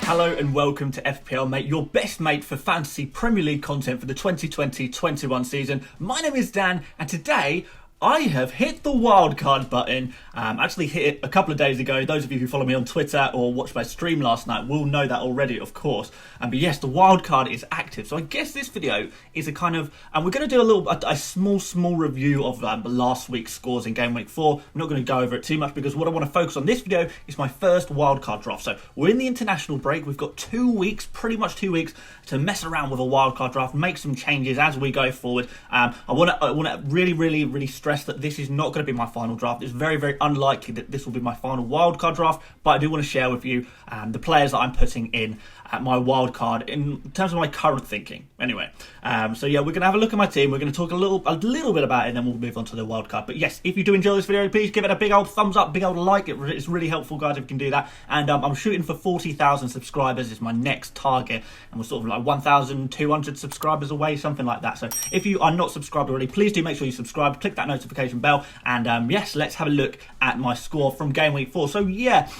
Hello and welcome to FPL Mate, your best mate for fantasy Premier League content for the 2020-21 season. My name is Dan and today I have hit the wildcard button. Actually hit it a couple of days ago. Those of you who follow me on Twitter or watched my stream last night will know that already, of course. But yes, the wildcard is active. So I guess this video is a kind of, and we're going to do a small review of last week's scores in Gameweek 4. I'm not going to go over it too much because what I want to focus on this video is my first wildcard draft. So we're in the international break. We've got 2 weeks, pretty much 2 weeks, to mess around with a wildcard draft, make some changes as we go forward. I want to really stress that this is not going to be my final draft. It's very unlikely that this will be my final wildcard draft, but I do want to share with you the players that I'm putting in at my wildcard in terms of my current thinking. Anyway, so yeah, we're going to have a look at my team. We're going to talk a little bit about it, and then we'll move on to the wildcard. But yes, if you do enjoy this video, please give it a big old thumbs up, big old like. It's really helpful, guys, if you can do that. And I'm shooting for 40,000 subscribers is my next target, and we're sort of like 1,200 subscribers away, something like that. So if you are not subscribed already, please do make sure you subscribe, click that notification bell, and yes, let's have a look at my score from Game Week 4. So yeah,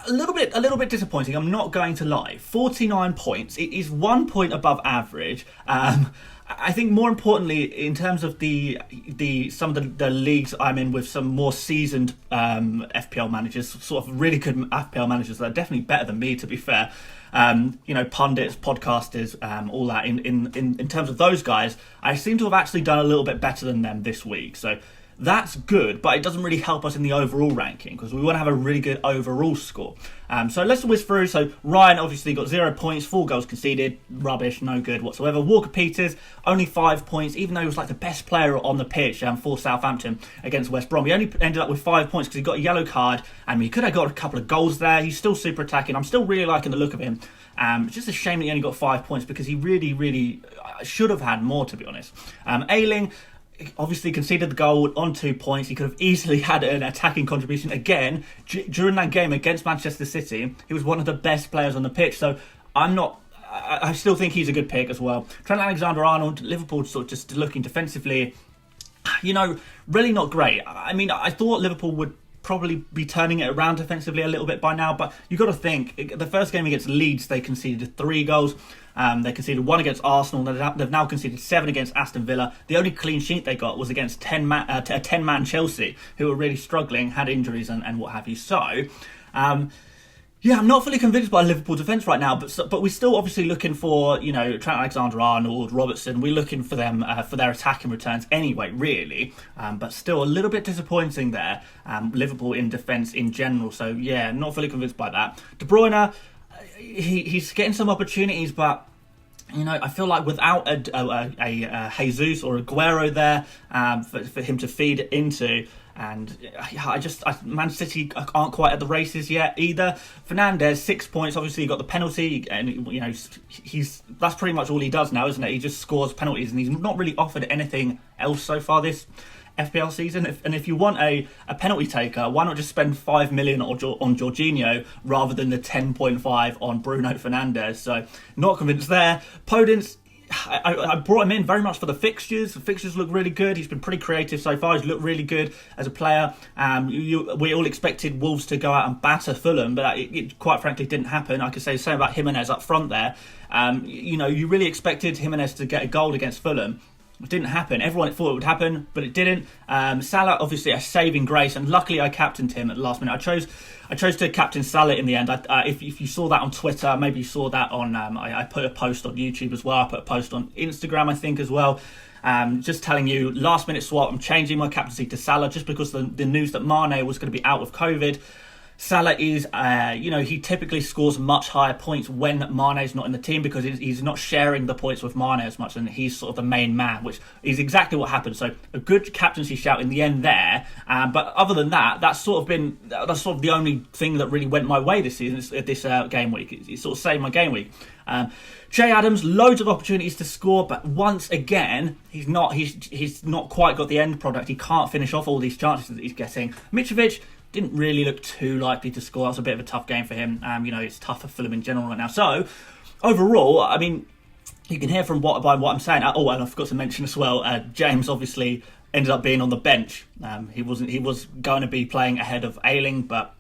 a little bit disappointing, I'm not going to lie. 49 points, it is 1 point above average. I think more importantly, in terms of some of the leagues I'm in with some more seasoned FPL managers, sort of really good FPL managers that are definitely better than me, to be fair. You know, pundits, podcasters, all that. In terms of those guys, I seem to have actually done a little bit better than them this week. So that's good, but it doesn't really help us in the overall ranking because we want to have a really good overall score. So let's whiz through. So Ryan obviously got 0 points, 4 goals conceded, rubbish, no good whatsoever. Walker Peters only 5 points, even though he was like the best player on the pitch for Southampton against West Brom. He only ended up with 5 points because he got a yellow card, and he could have got a couple of goals there. He's still super attacking. I'm still really liking the look of him. It's just a shame that he only got 5 points because he really should have had more, to be honest. Ayling obviously conceded the goal on 2 points. He could have easily had an attacking contribution again during that game against Manchester City. He was one of the best players on the pitch, so I still think he's a good pick as well. Trent Alexander-Arnold, Liverpool sort of just looking defensively, you know, really not great. I mean, I thought Liverpool would probably be turning it around defensively a little bit by now, but you've got to think, the first game against Leeds, they conceded 3 goals. They conceded 1 against Arsenal. They've now conceded 7 against Aston Villa. The only clean sheet they got was against a 10-man Chelsea, who were really struggling, had injuries and what have you. So, yeah, I'm not fully convinced by Liverpool defence right now, but we're still obviously looking for, you know, Trent Alexander-Arnold, Robertson. We're looking for them for their attacking returns anyway, really. But still a little bit disappointing there. Liverpool in defence in general. So yeah, not fully convinced by that. De Bruyne, he's getting some opportunities, but you know, I feel like without a Jesus or Aguero there for him to feed into, and Man City aren't quite at the races yet either. Fernandes, 6 points. Obviously, he got the penalty, and you know that's pretty much all he does now, isn't it? He just scores penalties, and he's not really offered anything else so far this FPL season. If you want a penalty taker, why not just spend 5 million on Jorginho rather than the 10.5 on Bruno Fernandes? So not convinced there. Podence, I brought him in very much for the fixtures. The fixtures look really good. He's been pretty creative so far. He's looked really good as a player. We all expected Wolves to go out and batter Fulham, but it quite frankly didn't happen. I could say the same about Jimenez up front there. You know, you really expected Jimenez to get a goal against Fulham. It didn't happen. Everyone thought it would happen, but it didn't. Salah, obviously, a saving grace, and luckily I captained him at the last minute. I chose to captain Salah in the end. If you saw that on Twitter, maybe you saw that on. I put a post on YouTube as well. I put a post on Instagram, I think, as well. Just telling you, last minute swap. I'm changing my captaincy to Salah just because the news that Mane was going to be out with COVID. Salah is, you know, he typically scores much higher points when Mane's not in the team because he's not sharing the points with Mane as much, and he's sort of the main man, which is exactly what happened. So a good captaincy shout in the end there. But other than that, that's sort of the only thing that really went my way this season, this game week. It sort of saved my game week. Che Adams, loads of opportunities to score, but once again, he's not quite got the end product. He can't finish off all these chances that he's getting. Mitrovic didn't really look too likely to score. That was a bit of a tough game for him. You know, it's tough for Fulham in general right now. So, overall, I mean, you can hear from what I'm saying. Oh, and I forgot to mention as well, James obviously ended up being on the bench. He was going to be playing ahead of Ayling, but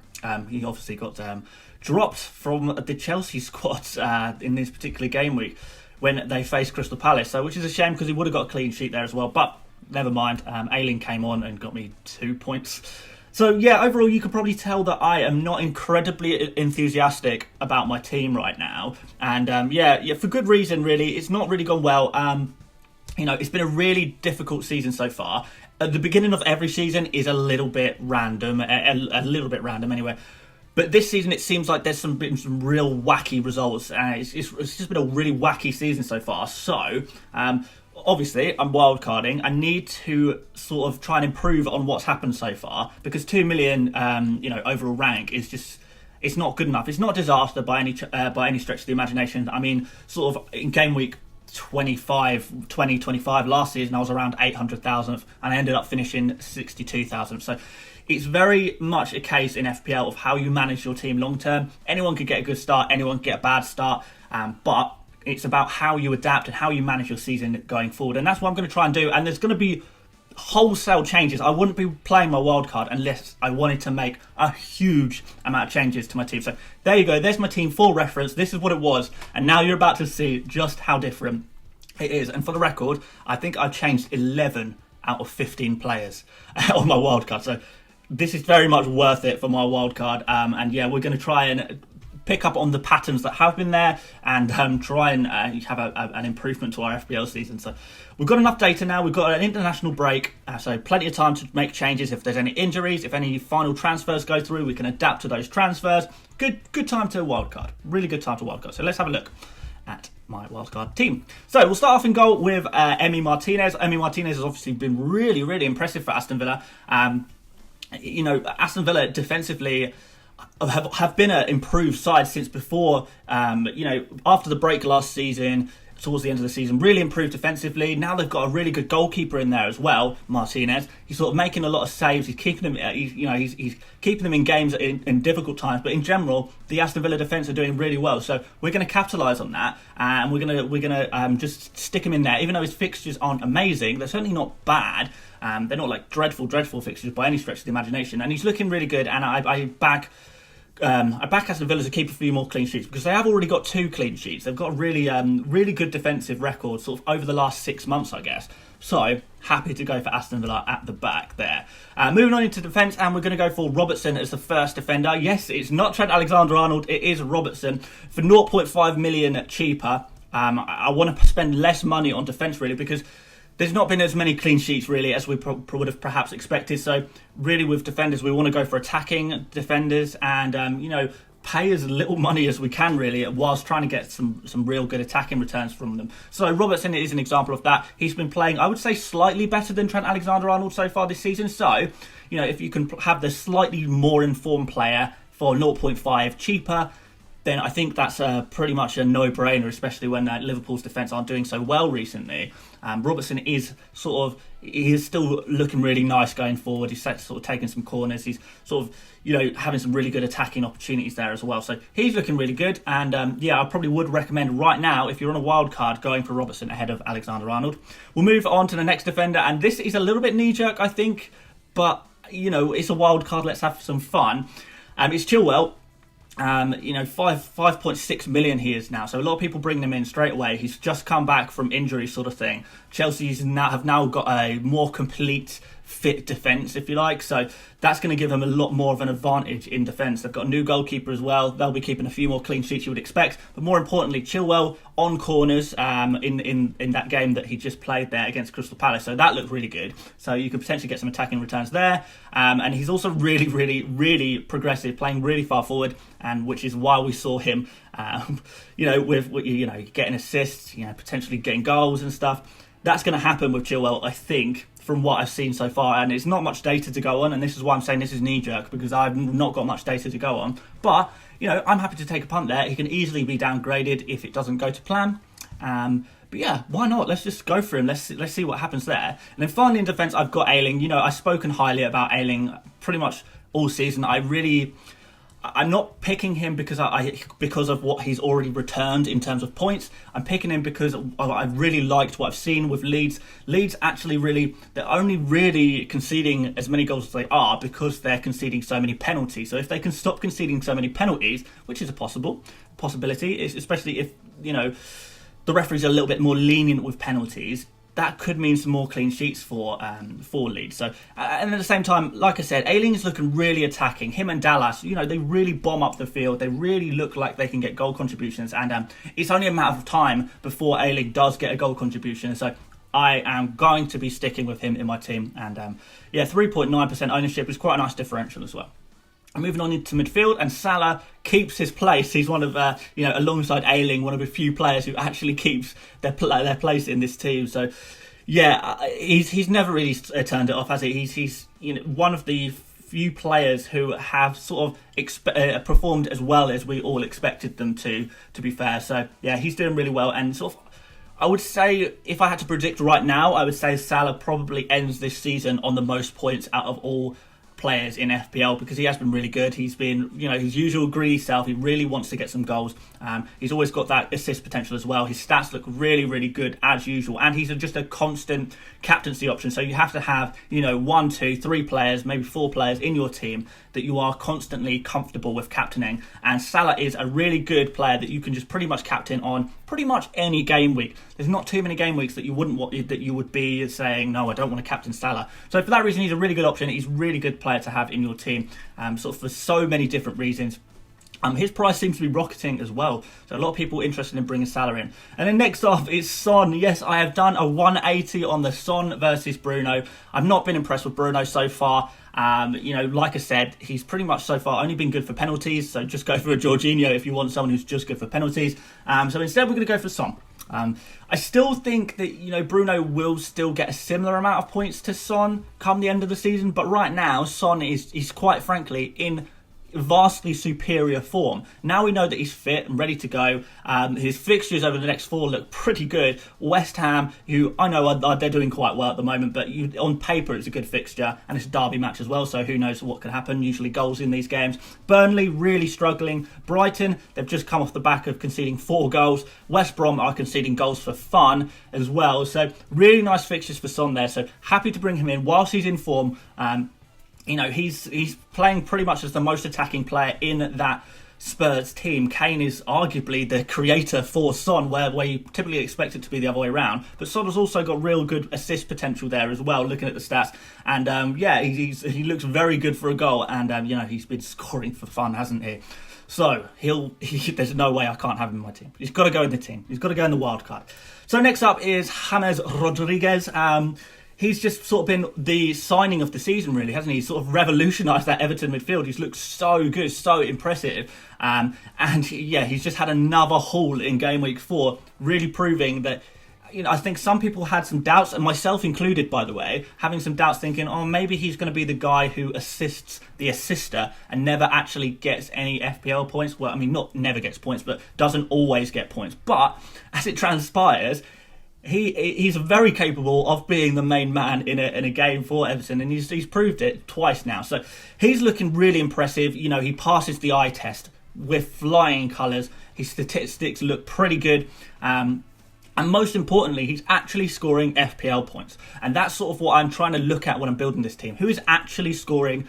he obviously got dropped from the Chelsea squad in this particular game week when they faced Crystal Palace. So, which is a shame because he would have got a clean sheet there as well. But never mind. Ayling came on and got me 2 points. So yeah, overall you can probably tell that I am not incredibly enthusiastic about my team right now, and yeah, for good reason really. It's not really gone well. It's been a really difficult season so far. At the beginning of every season is a little bit random, a little bit random anyway. But this season it seems like there's been some real wacky results. It's just been a really wacky season so far. So obviously, I'm wildcarding. I need to sort of try and improve on what's happened so far because 2 million, overall rank is just, it's not good enough. It's not a disaster by any stretch of the imagination. I mean, sort of in game week 2025 last season, I was around 800,000 and I ended up finishing 62,000. So it's very much a case in FPL of how you manage your team long term. Anyone could get a good start, anyone could get a bad start, but it's about how you adapt and how you manage your season going forward. And that's what I'm going to try and do. And there's going to be wholesale changes. I wouldn't be playing my wildcard unless I wanted to make a huge amount of changes to my team. So there you go. There's my team for reference. This is what it was. And now you're about to see just how different it is. And for the record, I think I've changed 11 out of 15 players on my wildcard. So this is very much worth it for my wildcard. And yeah, we're going to try and pick up on the patterns that have been there and try and have an improvement to our FPL season. So we've got enough data now. We've got an international break, so plenty of time to make changes. If there's any injuries, if any final transfers go through, we can adapt to those transfers. Good time to wildcard. Really good time to wildcard. So let's have a look at my wildcard team. So we'll start off in goal with Emi Martinez. Emi Martinez has obviously been really, really impressive for Aston Villa. Aston Villa defensively have been an improved side since before, after the break last season, towards the end of the season, really improved defensively. Now they've got a really good goalkeeper in there as well, Martinez. He's sort of making a lot of saves. He's keeping them, he's keeping them in games in difficult times. But in general, the Aston Villa defence are doing really well. So we're going to capitalise on that, and we're gonna just stick him in there. Even though his fixtures aren't amazing, they're certainly not bad. They're not like dreadful fixtures by any stretch of the imagination. And he's looking really good. And I back Aston Villa to keep a few more clean sheets because they have already got 2 clean sheets. They've got a really good defensive record sort of over the last 6 months, I guess. So happy to go for Aston Villa at the back there. Moving on into defence, and we're going to go for Robertson as the first defender. Yes, it's not Trent Alexander-Arnold, it is Robertson for 0.5 million cheaper. I want to spend less money on defence really because there's not been as many clean sheets really as we would have perhaps expected. So really with defenders, we want to go for attacking defenders and, pay as little money as we can really whilst trying to get some real good attacking returns from them. So Robertson is an example of that. He's been playing, I would say, slightly better than Trent Alexander-Arnold so far this season. So, if you can have the slightly more informed player for 0.5 cheaper, then I think that's pretty much a no-brainer, especially when Liverpool's defence aren't doing so well recently. Robertson is still looking really nice going forward. He's sort of taking some corners. He's sort of, having some really good attacking opportunities there as well. So he's looking really good. And I probably would recommend right now, if you're on a wild card, going for Robertson ahead of Alexander-Arnold. We'll move on to the next defender. And this is a little bit knee-jerk, I think. But, it's a wild card. Let's have some fun. It's Chilwell. 5.6 million he is now. So a lot of people bring him in straight away. He's just come back from injury sort of thing. Chelsea's have now got a more complete fit defence, if you like. So that's going to give them a lot more of an advantage in defence. They've got a new goalkeeper as well. They'll be keeping a few more clean sheets you would expect. But more importantly, Chilwell on corners in that game that he just played there against Crystal Palace. So that looked really good. So you could potentially get some attacking returns there. And he's also really, really, really progressive, playing really far forward, and which is why we saw him, with getting assists, potentially getting goals and stuff. That's going to happen with Chilwell, I think, from what I've seen so far. And it's not much data to go on, and this is why I'm saying this is knee-jerk, because I've not got much data to go on. But, I'm happy to take a punt there. He can easily be downgraded if it doesn't go to plan. But yeah, why not? Let's just go for him. Let's see what happens there. And then finally in defence, I've got Ayling. I've spoken highly about Ayling pretty much all season. I I'm not picking him because because of what he's already returned in terms of points. I'm picking him because I really liked what I've seen with Leeds. Leeds actually they're only really conceding as many goals as they are because they're conceding so many penalties. So if they can stop conceding so many penalties, which is a possibility, especially if, the referees are a little bit more lenient with penalties, that could mean some more clean sheets for Leeds. So, and at the same time, like I said, Ayling is looking really attacking. Him and Dallas, they really bomb up the field. They really look like they can get goal contributions. And it's only a matter of time before Ayling does get a goal contribution. So I am going to be sticking with him in my team. And 3.9% ownership is quite a nice differential as well. Moving on into midfield, and Salah keeps his place. He's one of, alongside Ayling, one of the few players who actually keeps their place in this team. So, he's never really turned it off, has he? He's one of the few players who have sort of performed as well as we all expected them to be fair. So, he's doing really well, and sort of, I would say, if I had to predict right now, I would say Salah probably ends this season on the most points out of all players in FPL, because he has been really good. He's been, his usual greedy self. He really wants to get some goals. He's always got that assist potential as well. His stats look really, really good as usual, and he's just a constant captaincy option. So you have to have, 1, 2, 3 players, maybe 4 players in your team that you are constantly comfortable with captaining. And Salah is a really good player that you can just pretty much captain on pretty much any game week. There's not too many game weeks that you would be saying, no, I don't want to captain Salah. So for that reason, he's a really good option. He's a really good player to have in your team, sort of for so many different reasons. His price seems to be rocketing as well, so a lot of people interested in bringing Salah in. And then next off is Son. Yes, I have done a 180 on the Son versus Bruno. I've not been impressed with Bruno so far. Like I said, he's pretty much so far only been good for penalties, so just go for a Jorginho if you want someone who's just good for penalties. So instead we're going to go for Son. I still think that, Bruno will still get a similar amount of points to Son come the end of the season, but right now Son is quite frankly in vastly superior form. Now we know that he's fit and ready to go. His fixtures over the next 4 look pretty good. West Ham, who I know they're doing quite well at the moment, but on paper it's a good fixture, and it's a derby match as well, so who knows what could happen. Usually goals in these games. Burnley really struggling. Brighton, they've just come off the back of conceding 4 goals. West Brom are conceding goals for fun as well. So really nice fixtures for Son there. So happy to bring him in whilst he's in form. He's playing pretty much as the most attacking player in that Spurs team. Kane is arguably the creator for Son, where you typically expect it to be the other way around. But Son has also got real good assist potential there as well, looking at the stats. And he looks very good for a goal. And he's been scoring for fun, hasn't he? So there's no way I can't have him in my team. He's got to go in the team. He's got to go in the wild card. So next up is James Rodriguez. He's just sort of been the signing of the season, really, hasn't he? He's sort of revolutionised that Everton midfield. He's looked so good, so impressive. He's just had another haul in game week 4, really proving that, I think some people had some doubts, and myself included, by the way, having some doubts thinking, maybe he's going to be the guy who assists the assister and never actually gets any FPL points. Well, I mean, not never gets points, but doesn't always get points. But as it transpires, he's very capable of being the main man in a game for Everton, and he's proved it twice now. So he's looking really impressive. He passes the eye test with flying colours. His statistics look pretty good. And most importantly, he's actually scoring FPL points. And that's sort of what I'm trying to look at when I'm building this team. Who is actually scoring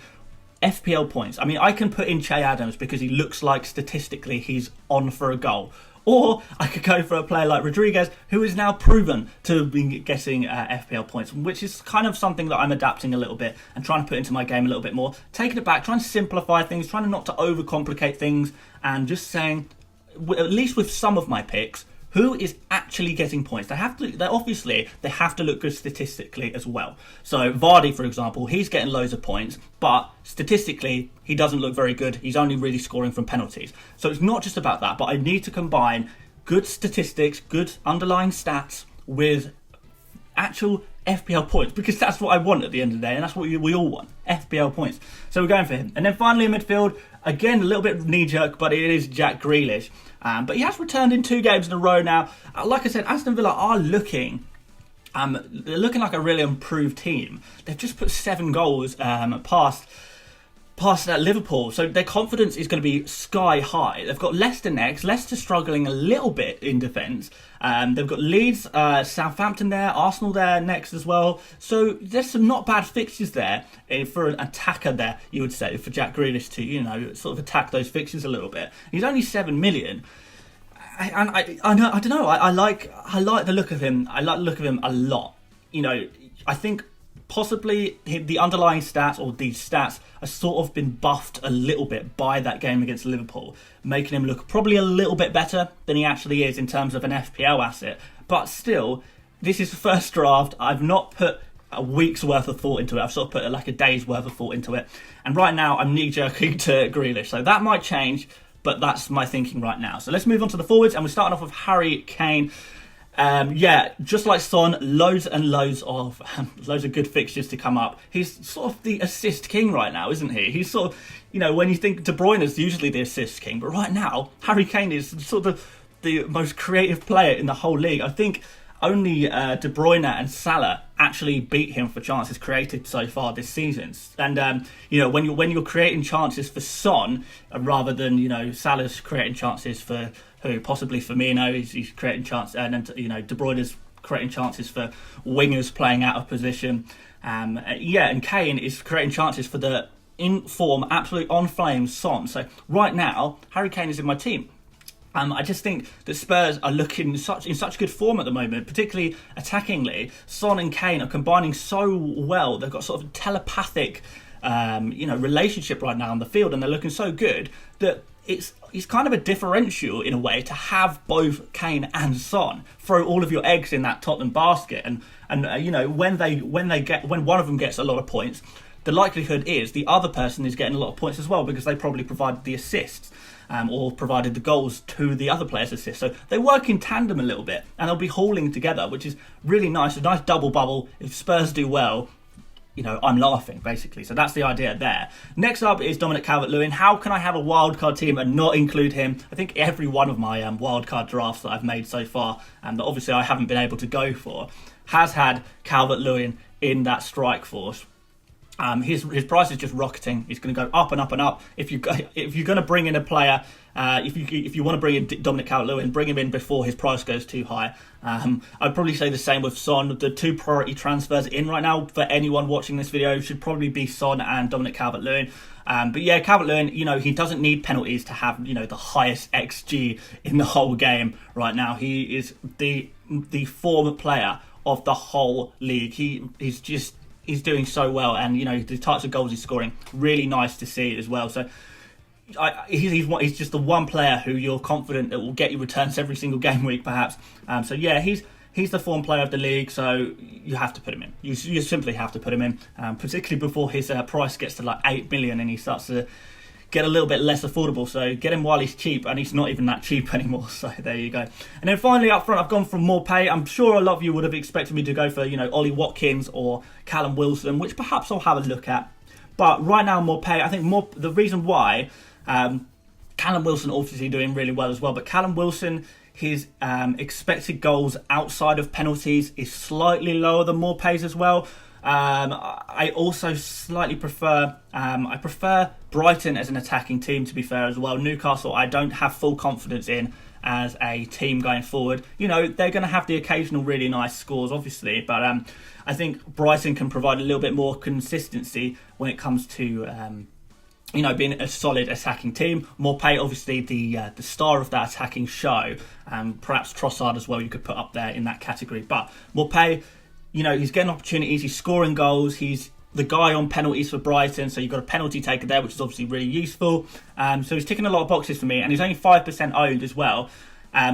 FPL points? I mean, I can put in Che Adams because he looks like statistically he's on for a goal. Or I could go for a player like Rodriguez, who is now proven to be getting FPL points, which is kind of something that I'm adapting a little bit and trying to put into my game a little bit more. Taking it back, trying to simplify things, trying not to overcomplicate things, and just saying, at least with some of my picks, who is actually getting points. They have to look good statistically as well. So Vardy, for example, he's getting loads of points, but statistically he doesn't look very good. He's only really scoring from penalties. So it's not just about that, but I need to combine good statistics, good underlying stats with actual FPL points, because that's what I want at the end of the day, and that's what we all want, FPL points. So we're going for him. And then finally in midfield, again, a little bit knee-jerk, but it is Jack Grealish. But he has returned in 2 games in a row now. Like I said, Aston Villa are looking like a really improved team. They've just put 7 goals past past Liverpool. So their confidence is going to be sky high. They've got Leicester next. Leicester struggling a little bit in defence. They've got Leeds, Southampton there, Arsenal there next as well. So there's some not bad fixtures there for an attacker there, you would say, for Jack Grealish to, sort of attack those fixtures a little bit. He's only 7 million. And I don't know. I like the look of him. I like the look of him a lot. I think possibly the underlying stats, or these stats, are sort of been buffed a little bit by that game against Liverpool, making him look probably a little bit better than he actually is in terms of an FPL asset. But still, this is the first draft. I've not put a week's worth of thought into it. I've sort of put like a day's worth of thought into it. And right now, I'm knee-jerking to Grealish. So that might change, but that's my thinking right now. So let's move on to the forwards, and we're starting off with Harry Kane. Just like Son, loads and loads of good fixtures to come up. He's sort of the assist king right now, isn't he? He's sort of, when you think De Bruyne is usually the assist king, but right now, Harry Kane is sort of the most creative player in the whole league. I think only De Bruyne and Salah actually beat him for chances created so far this season. And when you're creating chances for Son rather than Salah's creating chances for who possibly Firmino, he's creating chances, and then De Bruyne is creating chances for wingers playing out of position. And Kane is creating chances for the in form, absolute on flame Son. So right now, Harry Kane is in my team. I just think that Spurs are looking in such good form at the moment, particularly attackingly. Son and Kane are combining so well. They've got sort of a telepathic, relationship right now on the field, and they're looking so good that it's kind of a differential in a way to have both Kane and Son. Throw all of your eggs in that Tottenham basket, and when one of them gets a lot of points, the likelihood is the other person is getting a lot of points as well, because they probably provided the assists. Or provided the goals to the other player's assist. So they work in tandem a little bit, and they'll be hauling together, which is really nice. A nice double bubble. If Spurs do well, I'm laughing, basically. So that's the idea there. Next up is Dominic CalvertLewin. How can I have a wildcard team and not include him? I think every one of my wildcard drafts that I've made so far, and that obviously I haven't been able to go for, has had Calvert-Lewin in that strike force. His price is just rocketing. He's going to go up and up and up. If you're going to bring in a player, if you want to bring in Dominic Calvert-Lewin, bring him in before his price goes too high. I'd probably say the same with Son. The two priority transfers in right now for anyone watching this video should probably be Son and Dominic Calvert-Lewin. But yeah, Calvert-Lewin, he doesn't need penalties to have the highest XG in the whole game right now. He is the form player of the whole league. He's doing so well, and the types of goals he's scoring, really nice to see as well. So he's just the one player who you're confident that will get you returns every single game week, perhaps. So yeah, he's the form player of the league. So you have to put him in. You simply have to put him in, particularly before his price gets to like 8 million and he starts to get a little bit less affordable. So get him while he's cheap, and he's not even that cheap anymore. So there you go. And then finally up front, I've gone for Morepay. I'm sure a lot of you would have expected me to go for Ollie Watkins or Callum Wilson, which perhaps I'll have a look at. But right now Morepay, I think the reason why Callum Wilson obviously doing really well as well, but Callum Wilson, his expected goals outside of penalties is slightly lower than Morepay's as well. I also slightly prefer Brighton as an attacking team, to be fair, as well. Newcastle, I don't have full confidence in as a team going forward. They're going to have the occasional really nice scores, obviously, but I think Brighton can provide a little bit more consistency when it comes to being a solid attacking team. Morepay, obviously, the star of that attacking show, perhaps Trossard as well, you could put up there in that category. But Morepay, he's getting opportunities, he's scoring goals, he's the guy on penalties for Brighton, so you've got a penalty taker there, which is obviously really useful. So he's ticking a lot of boxes for me, and he's only 5% owned as well,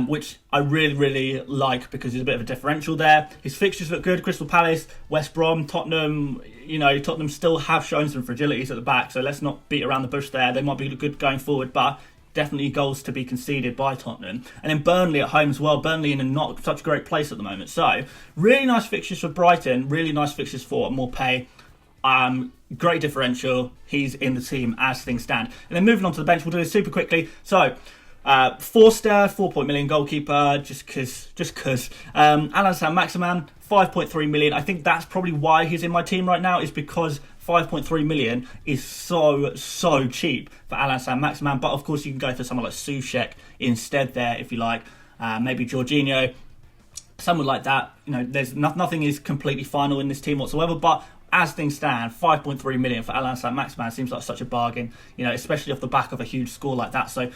which I really, really like because there's a bit of a differential there. His fixtures look good: Crystal Palace, West Brom, Tottenham. Tottenham still have shown some fragilities at the back, so let's not beat around the bush there. They might be good going forward, but definitely goals to be conceded by Tottenham. And then Burnley at home as well. Burnley in a not such great place at the moment. So really nice fixtures for Brighton, really nice fixtures for Morepay. Great differential. He's in the team as things stand. And then moving on to the bench, we'll do this super quickly. So Forster, 4 million goalkeeper, just cause. Alan Saint-Maximin, 5.3 million. I think that's probably why he's in my team right now, is because 5.3 million is so cheap for Alain Saint-Maximin. But of course, you can go for someone like Soucek instead there if you like. Maybe Jorginho, someone like that. You know, there's nothing is completely final in this team whatsoever. But as things stand, 5.3 million for Alain Saint-Maximin seems like such a bargain. You know, especially off the back of a huge score like that. So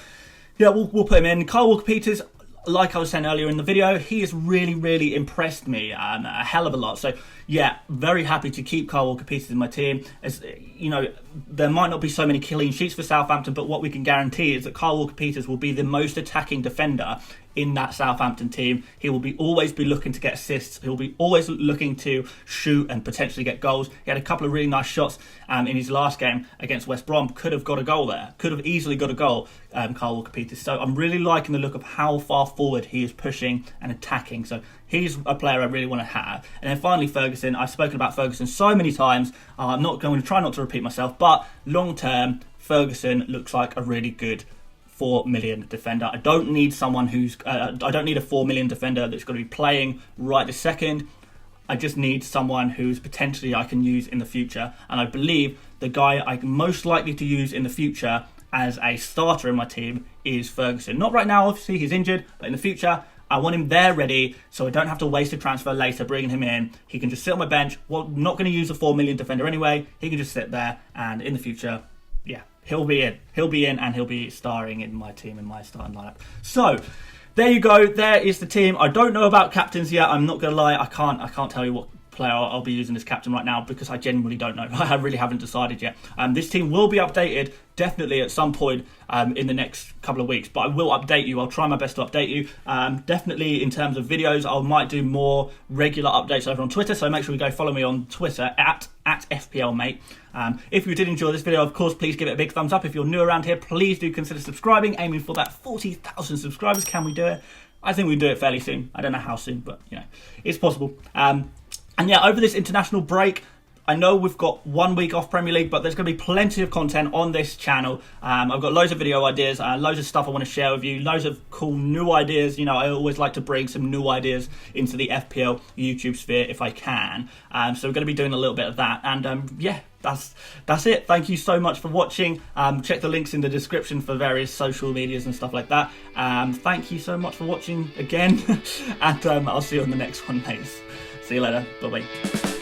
yeah, we'll put him in. Kyle Walker-Peters, like I was saying earlier in the video, he has really impressed me a hell of a lot. So yeah, very happy to keep Kyle Walker-Peters in my team. As you know, there might not be so many clean sheets for Southampton, but what we can guarantee is that Kyle Walker-Peters will be the most attacking defender in that Southampton team. He will always be looking to get assists. He'll be always looking to shoot and potentially get goals. He had a couple of really nice shots in his last game against West Brom. Could have got a goal there. Could have easily got a goal, Kyle Walker-Peters. So I'm really liking the look of how far forward he is pushing and attacking. So he's a player I really want to have. And then finally, Ferguson. I've spoken about Ferguson so many times. I'm not going to try not to repeat myself, but long term, Ferguson looks like a really good 4 million defender. I don't need someone who's I don't need a 4 million defender that's going to be playing right this second. I just need someone who's potentially I can use in the future. And I believe the guy I'm most likely to use in the future as a starter in my team is Ferguson. Not right now, obviously, he's injured, but in the future, I want him there ready so I don't have to waste a transfer later bringing him in. He can just sit on my bench. Well, I'm not going to use a 4 million defender anyway. He can just sit there, and in the future, yeah, he'll be in. He'll be in, and he'll be starring in my team, in my starting lineup. So there you go. There is the team. I don't know about captains yet. I'm not going to lie. I can't tell you what player I'll be using as captain right now because I genuinely don't know. I really haven't decided yet. This team will be updated definitely at some point in the next couple of weeks, but I will update you. I'll try my best to update you. Definitely in terms of videos, I might do more regular updates over on Twitter, so make sure you go follow me on Twitter at FPLmate. If you did enjoy this video, of course, please give it a big thumbs up. If you're new around here, please do consider subscribing, aiming for that 40,000 subscribers. Can we do it? I think we can do it fairly soon. I don't know how soon, but you know, it's possible. And yeah, over this international break, I know we've got 1 week off Premier League, but there's going to be plenty of content on this channel. I've got loads of video ideas, loads of stuff I want to share with you, loads of cool new ideas. You know, I always like to bring some new ideas into the FPL YouTube sphere if I can. So we're going to be doing a little bit of that. And yeah, that's it. Thank you so much for watching. Check the links in the description for various social medias and stuff like that. Thank you so much for watching again. And I'll see you on the next one, mates. See you later. Bye-bye.